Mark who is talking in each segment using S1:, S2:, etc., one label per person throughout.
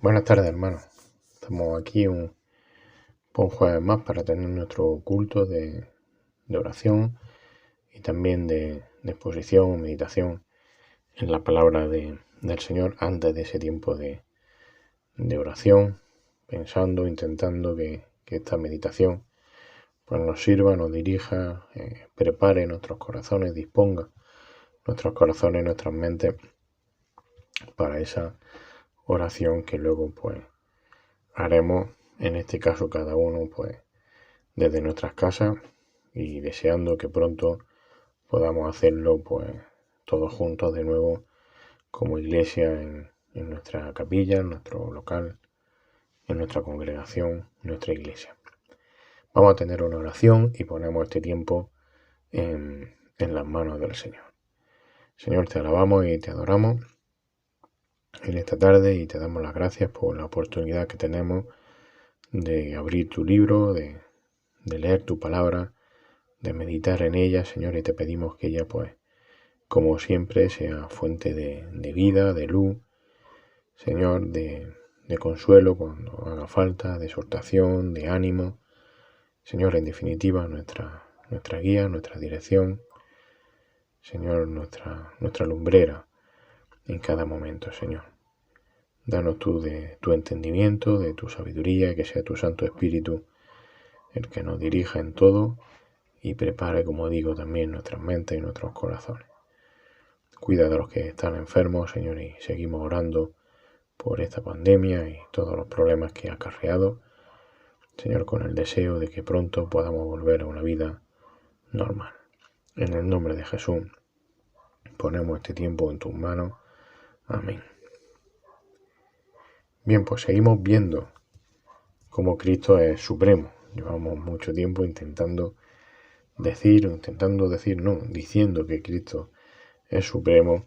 S1: Buenas tardes, hermanos. Estamos aquí un jueves más para tener nuestro culto de oración y también de exposición o meditación en la palabra del Señor antes de ese tiempo de oración, pensando, intentando que esta meditación pues nos sirva, nos dirija, prepare nuestros corazones, disponga nuestros corazones, nuestras mentes para esa oración que luego pues haremos, en este caso cada uno pues desde nuestras casas, y deseando que pronto podamos hacerlo pues todos juntos de nuevo como iglesia en nuestra capilla, en nuestro local, en nuestra congregación, en nuestra iglesia. Vamos a tener una oración y ponemos este tiempo en las manos del Señor. Señor, te alabamos y te adoramos en esta tarde y te damos las gracias por la oportunidad que tenemos de abrir tu libro, de leer tu palabra, de meditar en ella, Señor, y te pedimos que ella, pues, como siempre, sea fuente de vida, de luz, Señor, de consuelo cuando haga falta, de exhortación, de ánimo. Señor, en definitiva, nuestra guía, nuestra dirección, Señor, nuestra lumbrera en cada momento, Señor. Danos tú de tu entendimiento, de tu sabiduría, que sea tu Santo Espíritu el que nos dirija en todo y prepare, como digo, también nuestras mentes y nuestros corazones. Cuida de los que están enfermos, Señor, y seguimos orando por esta pandemia y todos los problemas que ha acarreado, Señor, con el deseo de que pronto podamos volver a una vida normal. En el nombre de Jesús, ponemos este tiempo en tus manos. Amén. Bien, pues seguimos viendo cómo Cristo es supremo. Llevamos mucho tiempo diciendo que Cristo es supremo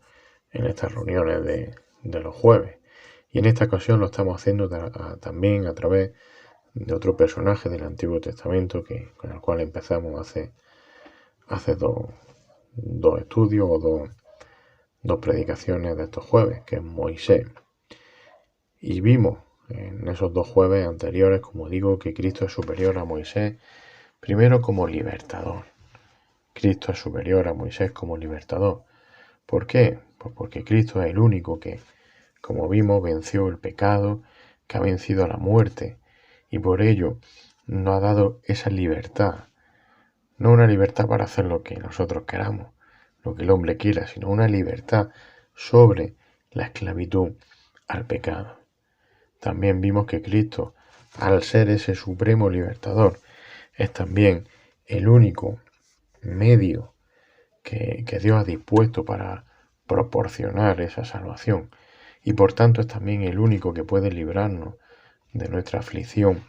S1: en estas reuniones de los jueves. Y en esta ocasión lo estamos haciendo también a través de otro personaje del Antiguo Testamento con el cual empezamos hace dos estudios o dos predicaciones de estos jueves, que es Moisés. Y vimos en esos dos jueves anteriores, como digo, que Cristo es superior a Moisés, primero como libertador. Cristo es superior a Moisés como libertador. ¿Por qué? Pues porque Cristo es el único que, como vimos, venció el pecado, que ha vencido a la muerte, y por ello nos ha dado esa libertad. No una libertad para hacer lo que nosotros queramos, lo que el hombre quiera, sino una libertad sobre la esclavitud al pecado. También vimos que Cristo, al ser ese supremo libertador, es también el único medio que Dios ha dispuesto para proporcionar esa salvación, y por tanto es también el único que puede librarnos de nuestra aflicción,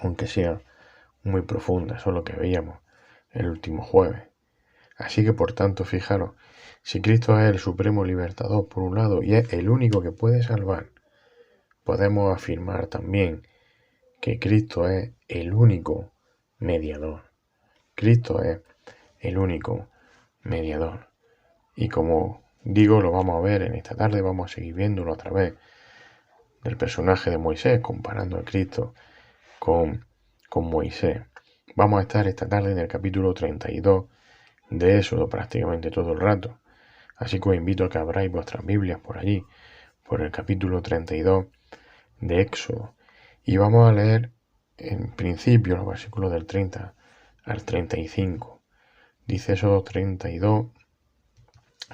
S1: aunque sea muy profunda. Eso es lo que veíamos el último jueves. Así que por tanto, fijaros, si Cristo es el supremo libertador por un lado y es el único que puede salvar, podemos afirmar también que Cristo es el único mediador. Cristo es el único mediador. Y como digo, lo vamos a ver en esta tarde, vamos a seguir viéndolo a través del personaje de Moisés, comparando a Cristo con Moisés. Vamos a estar esta tarde en el capítulo 32 de Éxodo prácticamente todo el rato. Así que os invito a que abráis vuestras Biblias por allí, por el capítulo 32 de Éxodo. Y vamos a leer en principio los versículos del 30 al 35. Dice Éxodo 32,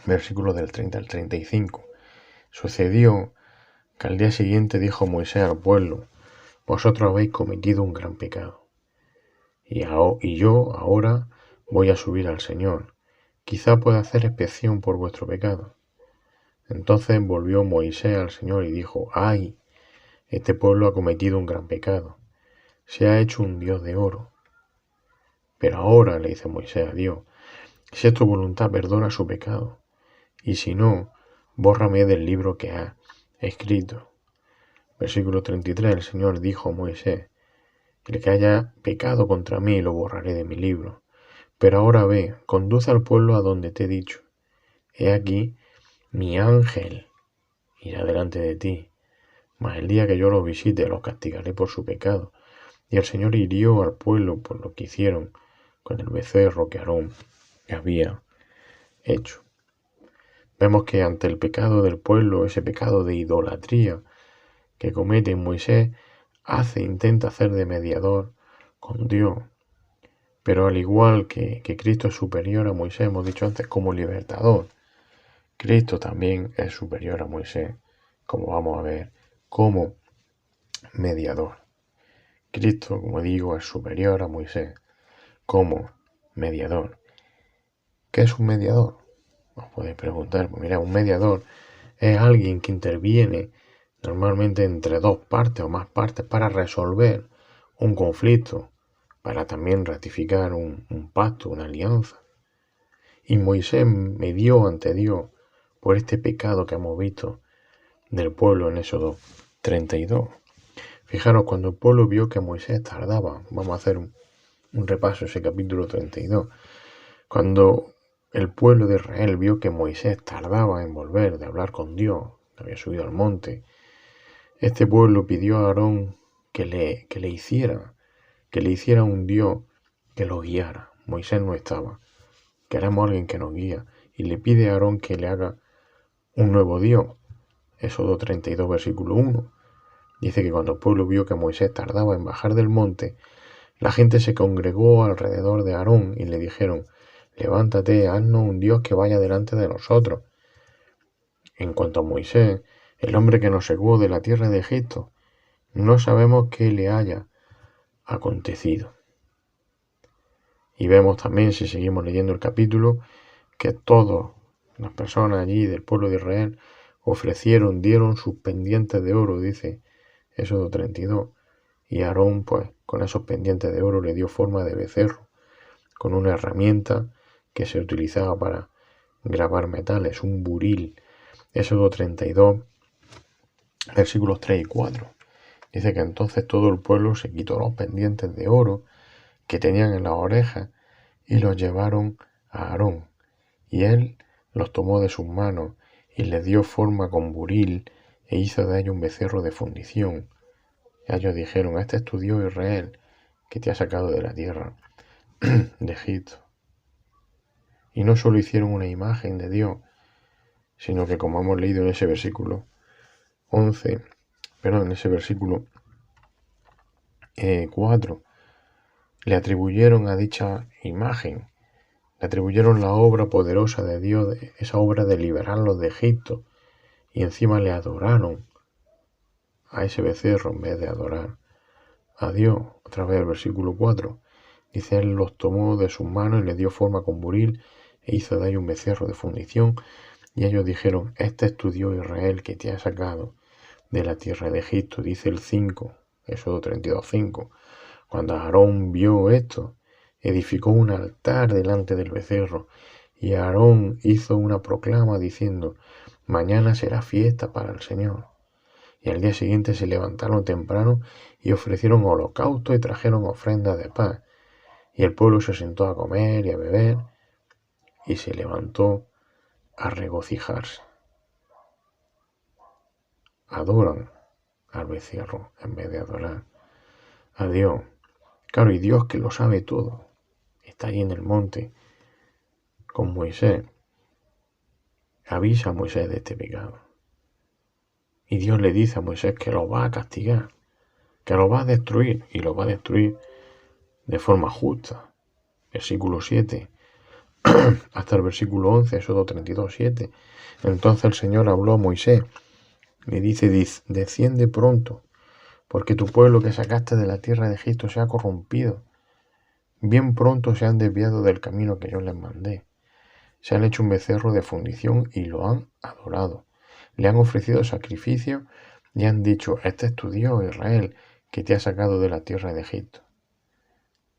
S1: versículos del 30 al 35. Sucedió que al día siguiente dijo Moisés al pueblo: vosotros habéis cometido un gran pecado. Y yo ahora voy a subir al Señor. Quizá pueda hacer expiación por vuestro pecado. Entonces volvió Moisés al Señor y dijo: ¡ay! Este pueblo ha cometido un gran pecado. Se ha hecho un Dios de oro. Pero ahora, le dice Moisés a Dios, si es tu voluntad, perdona su pecado. Y si no, bórrame del libro que ha escrito. Versículo 33. El Señor dijo a Moisés: el que haya pecado contra mí lo borraré de mi libro. Pero ahora ve, conduce al pueblo a donde te he dicho. He aquí, mi ángel irá delante de ti. mas el día que yo los visite los castigaré por su pecado. Y el Señor hirió al pueblo por lo que hicieron con el becerro que Aarón había hecho. Vemos que ante el pecado del pueblo, ese pecado de idolatría que comete Moisés, intenta hacer de mediador con Dios. Pero al igual que Cristo es superior a Moisés, hemos dicho antes, como libertador, Cristo también es superior a Moisés, como vamos a ver, como mediador. Cristo, como digo, es superior a Moisés como mediador. ¿Qué es un mediador? Os podéis preguntar. Pues mira, un mediador es alguien que interviene normalmente entre dos partes o más partes para resolver un conflicto, para también ratificar un pacto, una alianza. Y Moisés medió ante Dios por este pecado que hemos visto del pueblo en Éxodo 32. Fijaros, cuando el pueblo vio que Moisés tardaba, vamos a hacer un repaso a ese capítulo 32, cuando el pueblo de Israel vio que Moisés tardaba en volver de hablar con Dios, había subido al monte, este pueblo pidió a Aarón que le hiciera un Dios que lo guiara. Moisés no estaba. Queremos a alguien que nos guía. Y le pide a Aarón que le haga un nuevo Dios. Éxodo 32, versículo 1. Dice que cuando el pueblo vio que Moisés tardaba en bajar del monte, la gente se congregó alrededor de Aarón y le dijeron: levántate, haznos un Dios que vaya delante de nosotros. En cuanto a Moisés, el hombre que nos sacó de la tierra de Egipto, no sabemos qué le haya acontecido. Y vemos también, si seguimos leyendo el capítulo, que todas las personas allí del pueblo de Israel dieron sus pendientes de oro, dice Éxodo 32. Y Aarón, pues, con esos pendientes de oro le dio forma de becerro, con una herramienta que se utilizaba para grabar metales, un buril. Éxodo 32, versículos 3 y 4. Dice que entonces todo el pueblo se quitó los pendientes de oro que tenían en las orejas y los llevaron a Aarón. Y él los tomó de sus manos y les dio forma con buril e hizo de ellos un becerro de fundición. Y ellos dijeron: este es tu Dios Israel, que te ha sacado de la tierra de Egipto. Y no solo hicieron una imagen de Dios, sino que, como hemos leído en ese versículo 11, en ese versículo 4, le atribuyeron a dicha imagen, le atribuyeron la obra poderosa de Dios, esa obra de liberarlos de Egipto, y encima le adoraron a ese becerro en vez de adorar a Dios. Otra vez el versículo 4 dice: él los tomó de sus manos y les dio forma con buril e hizo de ellos un becerro de fundición. Y ellos dijeron: este es tu Dios Israel, que te ha sacado de la tierra de Egipto. Dice el 5, Éxodo 32, 5. Cuando Aarón vio esto, edificó un altar delante del becerro, y Aarón hizo una proclama diciendo: mañana será fiesta para el Señor. Y al día siguiente se levantaron temprano y ofrecieron holocausto y trajeron ofrendas de paz. Y el pueblo se sentó a comer y a beber y se levantó a regocijarse. Adoran al becerro en vez de adorar a Dios. Claro, y Dios, que lo sabe todo, está allí en el monte con Moisés. Avisa a Moisés de este pecado. Y Dios le dice a Moisés que lo va a castigar, que lo va a destruir, y lo va a destruir de forma justa. Versículo 7 hasta el versículo 11, Éxodo 32, 7. Entonces el Señor habló a Moisés, le dice: desciende pronto, porque tu pueblo que sacaste de la tierra de Egipto se ha corrompido. Bien pronto se han desviado del camino que yo les mandé. Se han hecho un becerro de fundición y lo han adorado. Le han ofrecido sacrificio y han dicho: este es tu Dios Israel, que te ha sacado de la tierra de Egipto.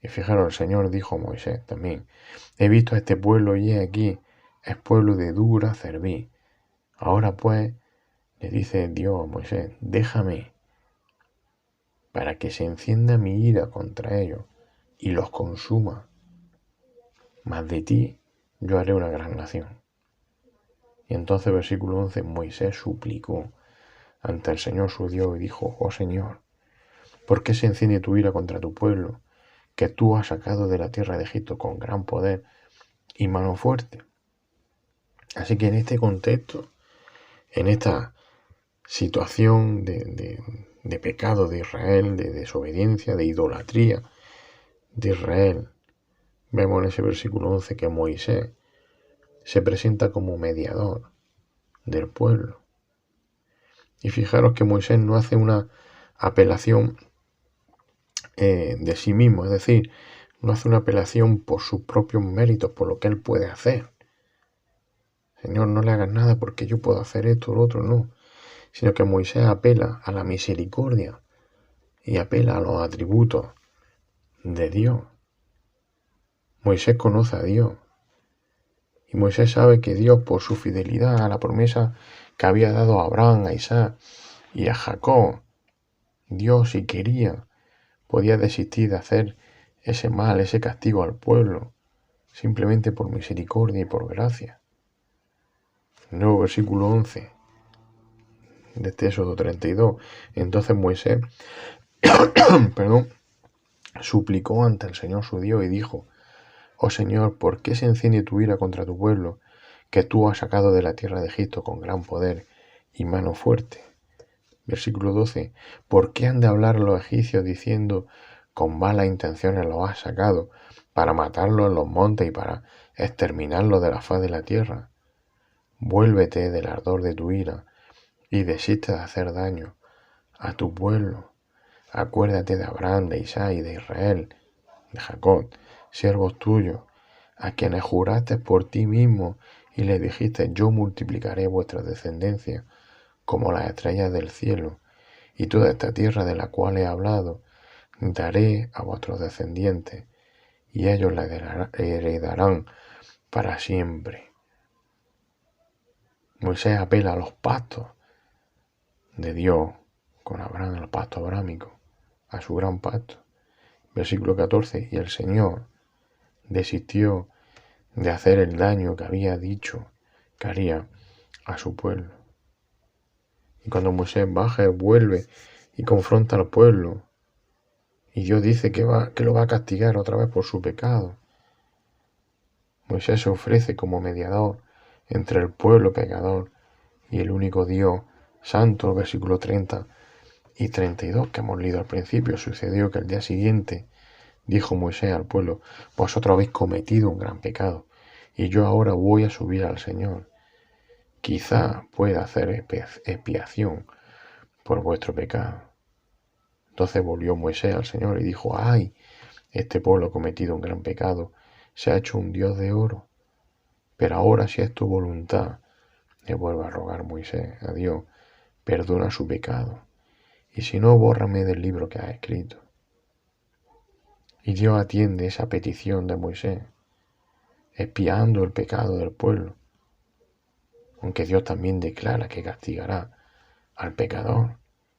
S1: Y fijaros, el Señor dijo a Moisés también: he visto a este pueblo y he aquí, es pueblo de dura cerviz. Ahora pues, le dice Dios a Moisés: déjame, para que se encienda mi ira contra ellos y los consuma. Mas de ti yo haré una gran nación. Y entonces, versículo 11, Moisés suplicó ante el Señor su Dios y dijo: Oh Señor, ¿por qué se enciende tu ira contra tu pueblo, que tú has sacado de la tierra de Egipto con gran poder y mano fuerte? Así que en este contexto, en esta situación de pecado de Israel, de desobediencia, de idolatría de Israel, vemos en ese versículo 11 que Moisés se presenta como mediador del pueblo. Y fijaros que Moisés no hace una apelación de sí mismo, es decir, no hace una apelación por sus propios méritos, por lo que él puede hacer. Señor, no le hagas nada porque yo puedo hacer esto o lo otro, no. Sino que Moisés apela a la misericordia y apela a los atributos de Dios. Moisés conoce a Dios. Y Moisés sabe que Dios, por su fidelidad a la promesa que había dado a Abraham, a Isaac y a Jacob, Dios, si quería, podía desistir de hacer ese mal, ese castigo al pueblo, simplemente por misericordia y por gracia. Nuevo versículo 11 de este Éxodo 32. Entonces Moisés suplicó ante el Señor su Dios y dijo: Oh Señor, ¿por qué se enciende tu ira contra tu pueblo, que tú has sacado de la tierra de Egipto con gran poder y mano fuerte? Versículo 12. ¿Por qué han de hablar los egipcios diciendo: con malas intenciones los has sacado, para matarlos en los montes y para exterminarlos de la faz de la tierra? Vuélvete del ardor de tu ira y desiste de hacer daño a tu pueblo. Acuérdate de Abraham, de Isaac y de Israel, de Jacob, siervos tuyos, a quienes juraste por ti mismo y les dijiste: yo multiplicaré vuestra descendencia como las estrellas del cielo, y toda esta tierra de la cual he hablado daré a vuestros descendientes, y ellos la heredarán para siempre. Moisés apela a los pactos de Dios con Abraham, al pacto abrámico, a su gran pacto. Versículo 14. Y el Señor desistió de hacer el daño que había dicho que haría a su pueblo. Y cuando Moisés baja, vuelve y confronta al pueblo, y Dios dice que lo va a castigar otra vez por su pecado, Moisés se ofrece como mediador entre el pueblo pecador y el único Dios santo. Versículo 30 y 32 que hemos leído al principio. Sucedió que al día siguiente dijo Moisés al pueblo: vosotros habéis cometido un gran pecado, y yo ahora voy a subir al Señor. Quizá pueda hacer expiación por vuestro pecado. Entonces volvió Moisés al Señor y dijo: ¡ay! Este pueblo ha cometido un gran pecado, se ha hecho un dios de oro. Pero ahora, si es tu voluntad, le vuelve a rogar Moisés a Dios: perdona su pecado, y si no, bórrame del libro que has escrito. Y Dios atiende esa petición de Moisés, expiando el pecado del pueblo, aunque Dios también declara que castigará al pecador.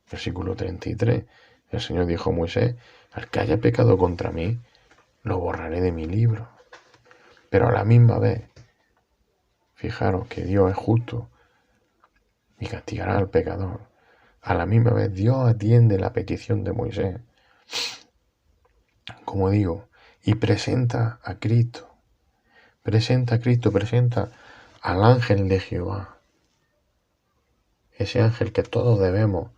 S1: Versículo 33. El Señor dijo a Moisés: al que haya pecado contra mí, lo borraré de mi libro. Pero a la misma vez, fijaros que Dios es justo y castigará al pecador. A la misma vez Dios atiende la petición de Moisés, como digo, y presenta a Cristo. Presenta al ángel de Jehová. Ese ángel que todos debemos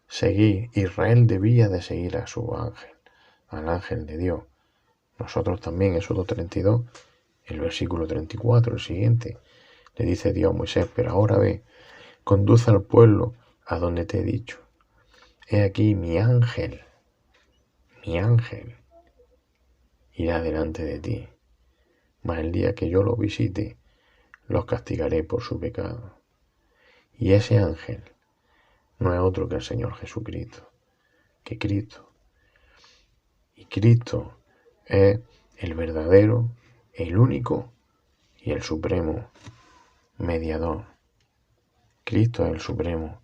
S1: seguir. Israel debía de seguir a su ángel, al ángel de Dios. Nosotros también, Éxodo 32, el versículo 34, el siguiente, le dice Dios a Moisés: pero ahora ve, conduce al pueblo a donde te he dicho. He aquí mi ángel irá delante de ti, mas el día que yo los visite, los castigaré por su pecado. Y ese ángel no es otro que el Señor Jesucristo, que Cristo. Y Cristo es el verdadero, el único y el supremo mediador. Cristo es el supremo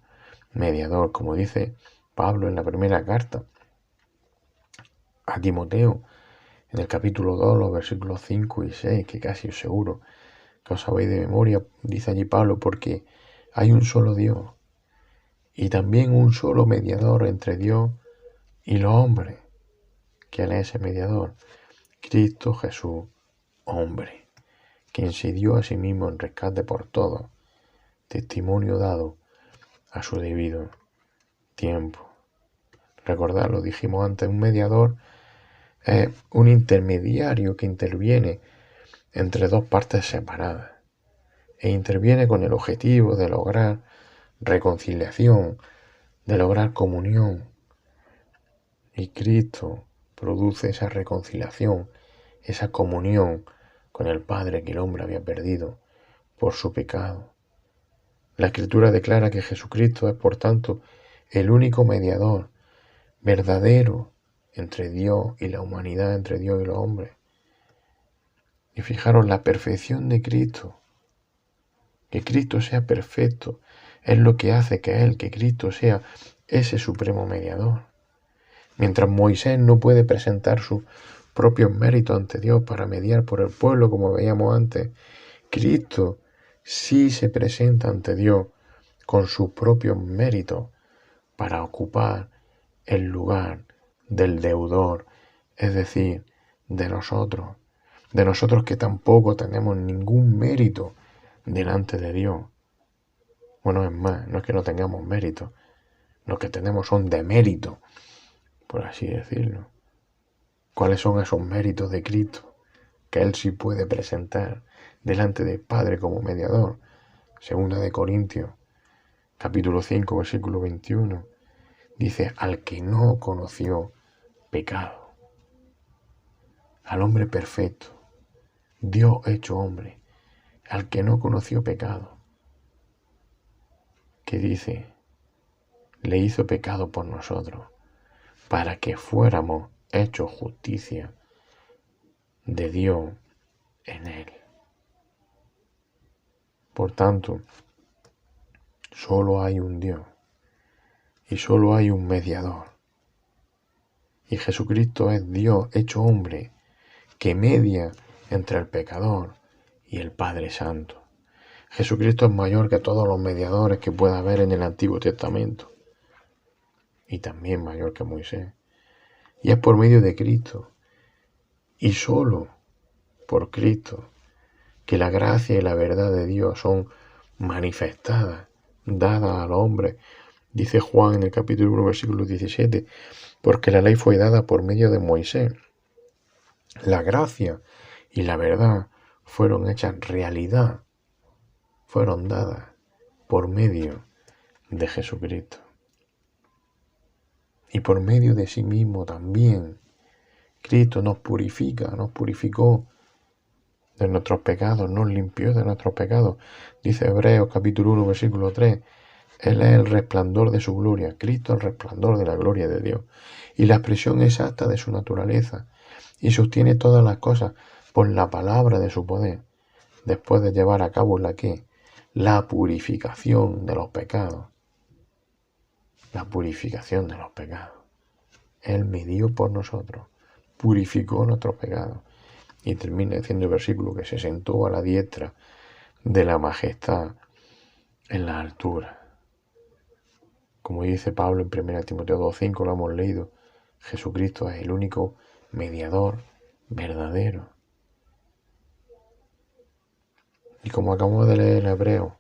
S1: mediador, como dice Pablo en la primera carta a Timoteo, en el capítulo 2, los versículos 5 y 6, que casi os seguro que os sabéis de memoria. Dice allí Pablo: porque hay un solo Dios y también un solo mediador entre Dios y los hombres. ¿Quién es ese mediador? Cristo Jesús, hombre, quien se dio a sí mismo en rescate por todos, testimonio dado a su debido tiempo. Recordad, lo dijimos antes, un mediador es un intermediario que interviene entre dos partes separadas e interviene con el objetivo de lograr reconciliación, de lograr comunión. Y Cristo produce esa reconciliación, esa comunión con el Padre que el hombre había perdido por su pecado. La Escritura declara que Jesucristo es, por tanto, el único mediador verdadero entre Dios y la humanidad, entre Dios y los hombres. Y fijaros la perfección de Cristo. Que Cristo sea perfecto es lo que hace que Cristo sea ese supremo mediador. Mientras Moisés no puede presentar sus propios méritos ante Dios para mediar por el pueblo, como veíamos antes, Cristo sí se presenta ante Dios con sus propios méritos para ocupar el lugar del deudor, es decir, de nosotros que tampoco tenemos ningún mérito delante de Dios. Bueno, es más, no es que no tengamos mérito, lo que tenemos son deméritos, por así decirlo. ¿Cuáles son esos méritos de Cristo que Él sí puede presentar delante del Padre como mediador? Segunda de Corintios, capítulo 5, versículo 21, dice, al que no conoció pecado, al hombre perfecto, Dios hecho hombre, al que no conoció pecado, que dice, le hizo pecado por nosotros, para que fuéramos hechos justicia de Dios en él. Por tanto, solo hay un Dios y solo hay un mediador. Y Jesucristo es Dios hecho hombre que media entre el pecador y el Padre Santo. Jesucristo es mayor que todos los mediadores que pueda haber en el Antiguo Testamento y también mayor que Moisés. Y es por medio de Cristo y solo por Cristo que la gracia y la verdad de Dios son manifestadas, dadas al hombre. Dice Juan en el capítulo 1, versículo 17, porque la ley fue dada por medio de Moisés. La gracia y la verdad fueron hechas realidad, fueron dadas por medio de Jesucristo. Y por medio de sí mismo también, Cristo nos purificó de nuestros pecados, nos limpió de nuestros pecados. Dice Hebreos capítulo 1, versículo 3, Él es el resplandor de su gloria, Cristo el resplandor de la gloria de Dios, y la expresión exacta de su naturaleza, y sostiene todas las cosas por la palabra de su poder, después de llevar a cabo la purificación de los pecados. La purificación de los pecados. Él medió por nosotros, purificó nuestros pecados. Y termina diciendo el versículo que se sentó a la diestra de la majestad en la altura. Como dice Pablo en 1 Timoteo 2:5, lo hemos leído, Jesucristo es el único mediador verdadero. Y como acabamos de leer en Hebreos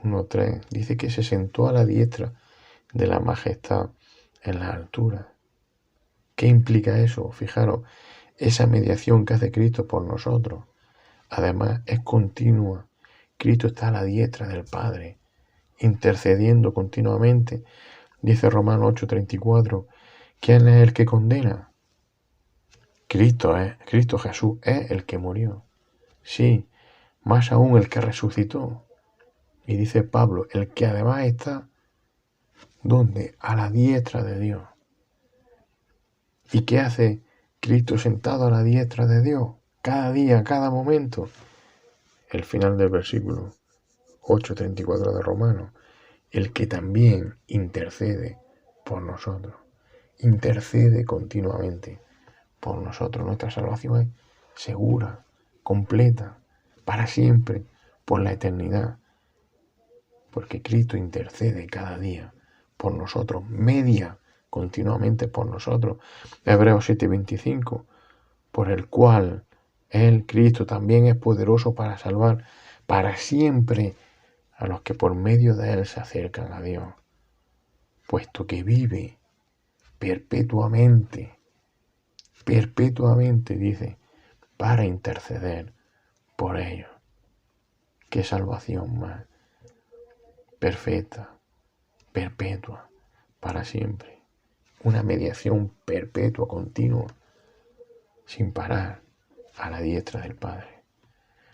S1: 1:3, dice que se sentó a la diestra de la majestad en la altura. ¿Qué implica eso? Fijaros, esa mediación que hace Cristo por nosotros, además es continua. Cristo está a la diestra del Padre, intercediendo continuamente. Dice Romanos 8:34, ¿quién es el que condena? Cristo Jesús es el que murió. Sí, más aún el que resucitó. Y dice Pablo, el que además está, ¿dónde? A la diestra de Dios. ¿Y qué hace Cristo sentado a la diestra de Dios? Cada día, cada momento. El final del versículo 8:34 de Romanos. El que también intercede por nosotros. Intercede continuamente por nosotros. Nuestra salvación es segura, completa, para siempre, por la eternidad. porque Cristo intercede cada día por nosotros, media continuamente por nosotros. Hebreos 7:25, por el cual Él, Cristo, también es poderoso para salvar para siempre a los que por medio de Él se acercan a Dios, puesto que vive perpetuamente, dice, para interceder por ellos. Qué salvación más perfecta, perpetua, para siempre. Una mediación perpetua, continua, sin parar, a la diestra del Padre.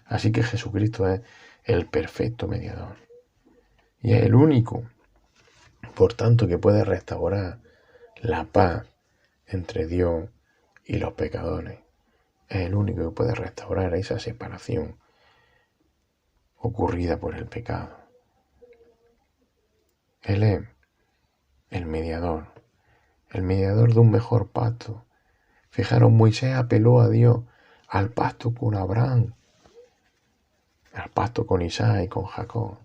S1: Así que Jesucristo es el perfecto mediador. Y es el único, por tanto, que puede restaurar la paz entre Dios y los pecadores. Es el único que puede restaurar esa separación ocurrida por el pecado. Él es el mediador de un mejor pacto. Fijaros, Moisés apeló a Dios al pacto con Abraham, al pacto con Isaac y con Jacob.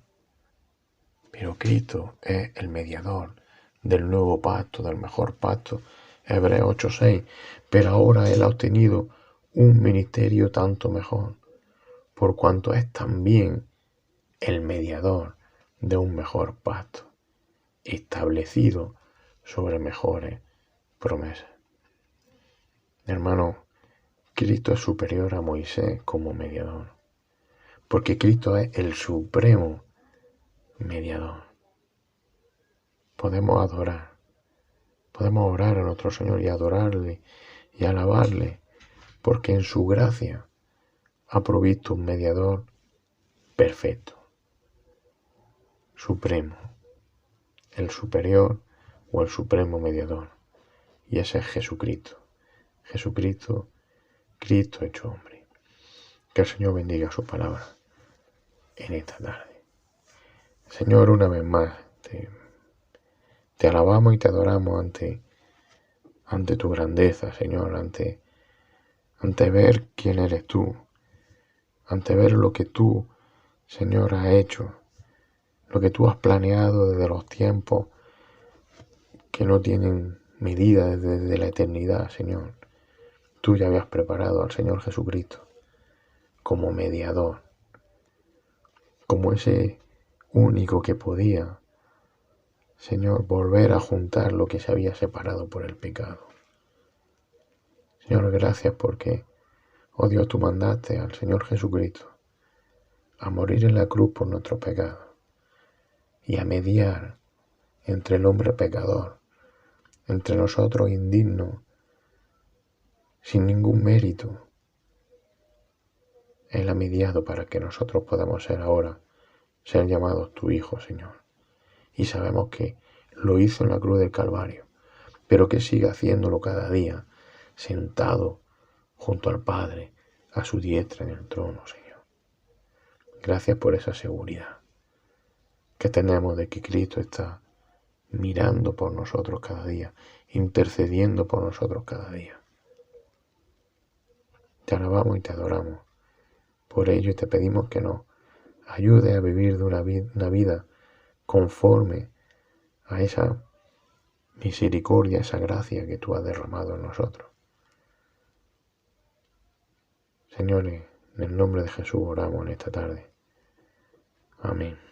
S1: Pero Cristo es el mediador del nuevo pacto, del mejor pacto. Hebreos 8:6. Pero ahora Él ha obtenido un ministerio tanto mejor, por cuanto es también el mediador de un mejor pacto, establecido sobre mejores promesas. Hermano, Cristo es superior a Moisés como mediador, porque Cristo es el supremo mediador. Podemos orar a nuestro Señor y adorarle y alabarle, porque en su gracia ha provisto un mediador perfecto, supremo, el superior o el supremo mediador, y ese es Jesucristo. Cristo hecho hombre. Que el Señor bendiga su palabra en esta tarde. Señor, una vez más te alabamos y te adoramos ante tu grandeza, Señor, ante ver quién eres tú, ante ver lo que tú, Señor, has hecho, lo que tú has planeado desde los tiempos que no tienen medida desde la eternidad, Señor. Tú ya habías preparado al Señor Jesucristo como mediador, como ese único que podía, Señor, volver a juntar lo que se había separado por el pecado. Señor, gracias porque, oh Dios, tú mandaste al Señor Jesucristo a morir en la cruz por nuestros pecados y a mediar entre el hombre pecador, entre nosotros indignos, sin ningún mérito. Él ha mediado para que nosotros podamos ser llamados tu Hijo, Señor. Y sabemos que lo hizo en la cruz del Calvario, pero que sigue haciéndolo cada día, sentado junto al Padre, a su diestra en el trono, Señor. Gracias por esa seguridad que tenemos de que Cristo está mirando por nosotros cada día, intercediendo por nosotros cada día. Te alabamos y te adoramos por ello y te pedimos que nos ayude a vivir de una vida conforme a esa misericordia, esa gracia que tú has derramado en nosotros. Señores, en el nombre de Jesús oramos en esta tarde. Amén.